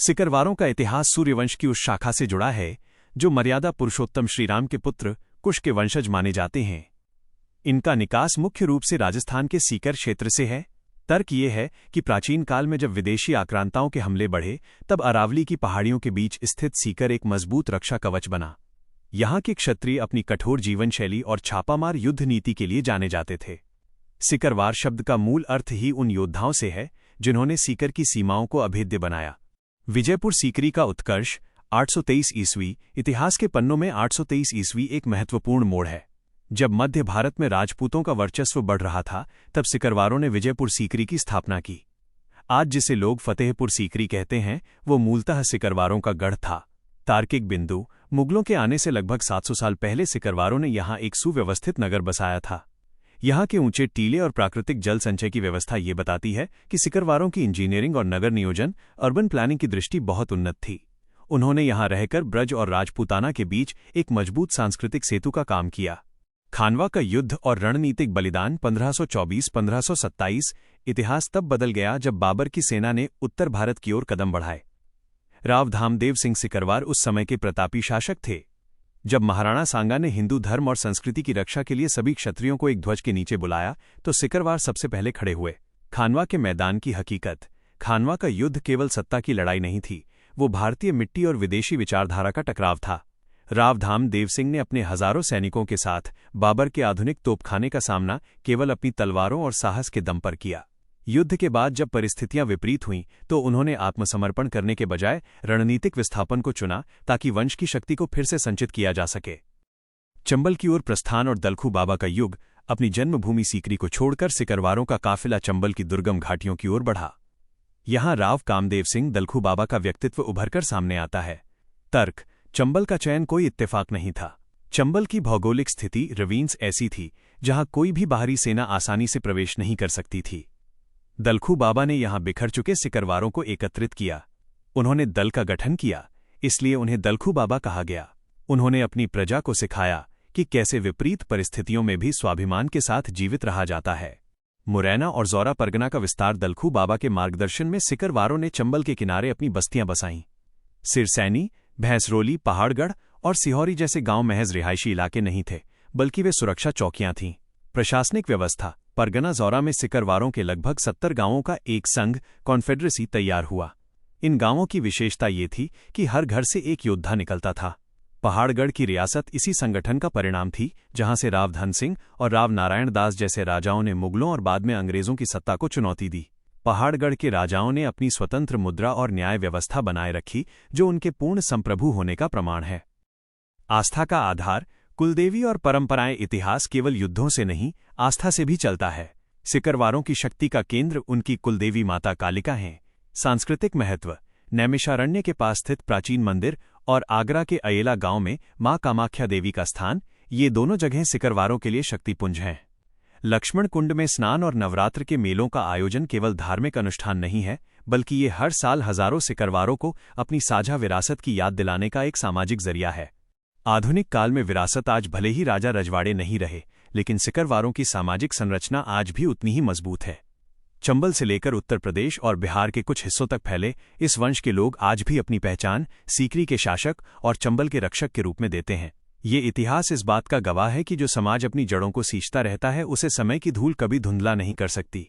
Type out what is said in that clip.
सिकरवारों का इतिहास सूर्यवंश की उस शाखा से जुड़ा है जो मर्यादा पुरुषोत्तम श्रीराम के पुत्र कुश के वंशज माने जाते हैं। इनका निकास मुख्य रूप से राजस्थान के सीकर क्षेत्र से है। तर्क ये है कि प्राचीन काल में जब विदेशी आक्रांताओं के हमले बढ़े तब अरावली की पहाड़ियों के बीच स्थित सीकर एक मजबूत रक्षा कवच बना। यहाँ के क्षत्रिय अपनी कठोर जीवन शैली और छापामार युद्ध नीति के लिए जाने जाते थे। सिकरवार शब्द का मूल अर्थ ही उन योद्धाओं से है जिन्होंने सीकर की सीमाओं को अभेद्य बनाया। विजयपुर सीकरी का उत्कर्ष 823 ईस्वी। इतिहास के पन्नों में 823 ईस्वी एक महत्वपूर्ण मोड़ है। जब मध्य भारत में राजपूतों का वर्चस्व बढ़ रहा था तब सिकरवारों ने विजयपुर सीकरी की स्थापना की। आज जिसे लोग फतेहपुर सीकरी कहते हैं वो मूलतः सिकरवारों का गढ़ था। तार्किक बिंदु: मुगलों के आने से लगभग 700 साल पहले सिकरवारों ने यहाँ एक सुव्यवस्थित नगर बसाया था। यहाँ के ऊंचे टीले और प्राकृतिक जल संचय की व्यवस्था ये बताती है कि सिकरवारों की इंजीनियरिंग और नगर नियोजन अर्बन प्लानिंग की दृष्टि बहुत उन्नत थी। उन्होंने यहाँ रहकर ब्रज और राजपूताना के बीच एक मजबूत सांस्कृतिक सेतु का काम किया। खानवा का युद्ध और रणनीतिक बलिदान 1524-1527। इतिहास तब बदल गया जब बाबर की सेना ने उत्तर भारत की ओर कदम बढ़ाए। राव धामदेव सिंह सिकरवार उस समय के प्रतापी शासक थे। जब महाराणा सांगा ने हिंदू धर्म और संस्कृति की रक्षा के लिए सभी क्षत्रियों को एक ध्वज के नीचे बुलाया तो सिकरवार सबसे पहले खड़े हुए। खानवा के मैदान की हकीकत: खानवा का युद्ध केवल सत्ता की लड़ाई नहीं थी, वो भारतीय मिट्टी और विदेशी विचारधारा का टकराव था। राव धामदेव सिंह ने अपने हजारों सैनिकों के साथ बाबर के आधुनिक तोपखाने का सामना केवल अपनी तलवारों और साहस के दम पर किया। युद्ध के बाद जब परिस्थितियां विपरीत हुईं तो उन्होंने आत्मसमर्पण करने के बजाय रणनीतिक विस्थापन को चुना ताकि वंश की शक्ति को फिर से संचित किया जा सके। चंबल की ओर प्रस्थान और दलखू बाबा का युग: अपनी जन्मभूमि सीकरी को छोड़कर सिकरवारों का काफिला चंबल की दुर्गम घाटियों की ओर बढ़ा। यहां राव कामदेव सिंह दलखू बाबा का व्यक्तित्व उभरकर सामने आता है। तर्क: चंबल का चयन कोई इत्तेफाक नहीं था। चंबल की भौगोलिक स्थिति रवीन्स ऐसी थी जहां कोई भी बाहरी सेना आसानी से प्रवेश नहीं कर सकती थी। दलखू बाबा ने यहां बिखर चुके सिकरवारों को एकत्रित किया। उन्होंने दल का गठन किया, इसलिए उन्हें दलखू बाबा कहा गया। उन्होंने अपनी प्रजा को सिखाया कि कैसे विपरीत परिस्थितियों में भी स्वाभिमान के साथ जीवित रहा जाता है। मुरैना और जौरा परगना का विस्तार: दलखू बाबा के मार्गदर्शन में सिकरवारों ने चंबल के किनारे अपनी बस्तियां बसाईं। सिरसैनी, भैंसरोली, पहाड़गढ़ और सिहोरी जैसे गांव महज रिहायशी इलाके नहीं थे, बल्कि वे सुरक्षा चौकियां थीं। प्रशासनिक व्यवस्था: परगना जौरा में सिकरवारों के लगभग 70 गांवों का एक संघ कॉन्फेडरेसी तैयार हुआ। इन गांवों की विशेषता ये थी कि हर घर से एक योद्धा निकलता था। पहाड़गढ़ की रियासत इसी संगठन का परिणाम थी, जहां से राव धन सिंह और राव नारायण दास जैसे राजाओं ने मुगलों और बाद में अंग्रेजों की सत्ता को चुनौती दी। पहाड़गढ़ के राजाओं ने अपनी स्वतंत्र मुद्रा और न्याय व्यवस्था बनाए रखी, जो उनके पूर्ण संप्रभु होने का प्रमाण है। आस्था का आधार: कुलदेवी और परंपराएं। इतिहास केवल युद्धों से नहीं, आस्था से भी चलता है। सिकरवारों की शक्ति का केंद्र उनकी कुलदेवी माता कालिका हैं। सांस्कृतिक महत्व: नैमिषारण्य के पास स्थित प्राचीन मंदिर और आगरा के अयेला गांव में मां कामाख्या देवी का स्थान, ये दोनों जगहें सिकरवारों के लिए शक्तिपुंज हैं। लक्ष्मण कुंड में स्नान और नवरात्र के मेलों का आयोजन केवल धार्मिक अनुष्ठान नहीं है, बल्कि ये हर साल हजारों सिकरवारों को अपनी साझा विरासत की याद दिलाने का एक सामाजिक जरिया है। आधुनिक काल में विरासत आज भले ही राजा रजवाड़े नहीं रहे, लेकिन सिकरवारों की सामाजिक संरचना आज भी उतनी ही मजबूत है। चंबल से लेकर उत्तर प्रदेश और बिहार के कुछ हिस्सों तक फैले इस वंश के लोग आज भी अपनी पहचान सीकरी के शासक और चंबल के रक्षक के रूप में देते हैं। ये इतिहास इस बात का गवाह है कि जो समाज अपनी जड़ों को सींचता रहता है उसे समय की धूल कभी धुंधला नहीं कर सकती।